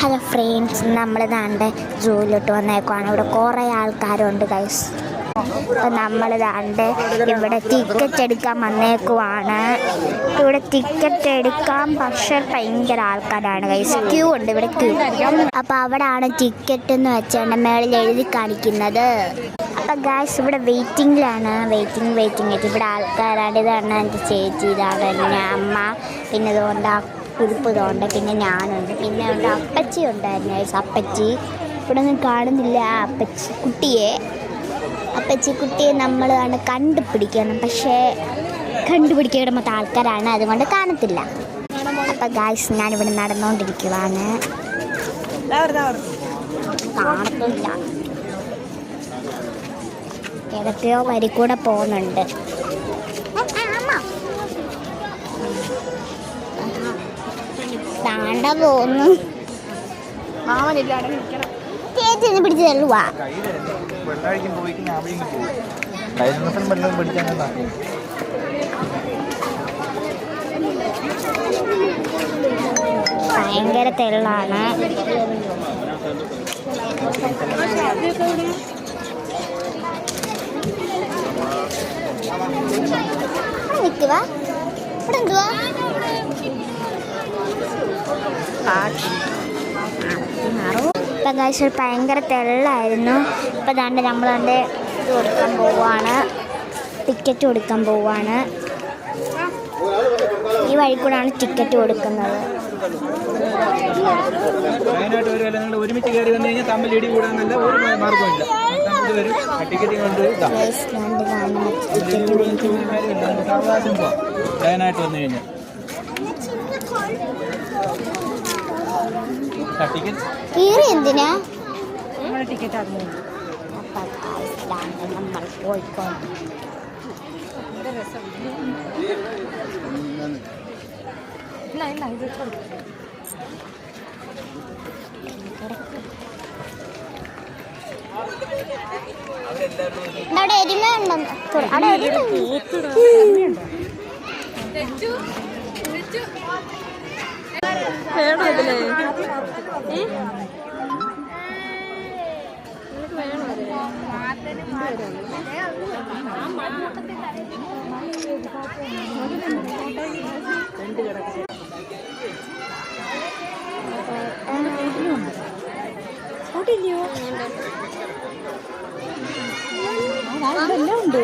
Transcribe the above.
Hello friends, നമ്മൾ ദാണ്ട് ജോലിയിട്ട് വന്നേക്കുവാണ്. ഇവിടെ കുറേ ആൾക്കാരുണ്ട് ഗൈസ്. അപ്പം നമ്മൾ ദാണ്ട് ഇവിടെ ടിക്കറ്റ് എടുക്കാൻ വന്നേക്കുവാണ്. ഇവിടെ ടിക്കറ്റ് എടുക്കാം, പക്ഷെ ഭയങ്കര ആൾക്കാരാണ് ഗൈസ്. ക്യൂ ഉണ്ട്, ഇവിടെ ക്യൂ. അപ്പം അവിടെയാണ് ടിക്കറ്റ് എന്ന് വെച്ചാൽ മേളിൽ എഴുതി കാണിക്കുന്നത്. അപ്പം ഗൈസ് ഇവിടെ വെയിറ്റിങ്ങിലാണ്. വെയിറ്റിംഗ് ഇവിടെ ആൾക്കാരാണ്. ഇതാണ് എൻ്റെ ചേച്ചി, ഇതാണ് എൻ്റെ അമ്മ, പിന്നെ ഇതുകൊണ്ട് കുരുപ്പതുണ്ട്, പിന്നെ ഞാനുണ്ട്, പിന്നെ ഉണ്ട് അപ്പച്ചി ഉണ്ടായിരുന്നു ഗൈസ്. അപ്പച്ചി ഇവിടെ ഒന്നും കാണുന്നില്ല. അപ്പച്ചി കുട്ടിയെ നമ്മൾ കണ്ടുപിടിക്കണം, പക്ഷേ കണ്ടുപിടിക്കാൻ മൊത്തം ആൾക്കാരാണ്, അതുകൊണ്ട് കാണത്തില്ല. അപ്പം ഗൈസ് ഞാനിവിടെ നടന്നുകൊണ്ടിരിക്കുവാണ്. കാണത്തില്ല, ഏതൊക്കെയോ വരി കൂടെ പോകുന്നുണ്ട്. താണ്ട പോകുന്നു. ചേച്ചി പിടിച്ച് തള്ളുവാ. ഭയങ്കര തെള്ളാണ്. നിൽക്കുക, ഇവിടെ എന്തുവാ? ഇപ്പം ഗൈസ് ഭയങ്കര തെള്ളായിരുന്നു. ഇപ്പം ദാണ്ട് നമ്മൾ ടിക്കറ്റ് കൊടുക്കാൻ പോവാണ്. ഈ വഴി കൂടാണ് ടിക്കറ്റ് കൊടുക്കുന്നത്. ഒരുമിച്ച് കയറി വന്നു കഴിഞ്ഞാൽ തമ്മിൽ ഇടി കൂടാനല്ല ഒരു മാർഗമില്ല. ലൈനായിട്ട് വന്നു കഴിഞ്ഞാൽ എന്തിനാ ടിക്കറ്റ് നമ്മൾ പോയിക്കോട്ടെ. അവിടെ എരുമ ഉണ്ടെന്ന്, അവിടെ ഉണ്ട്.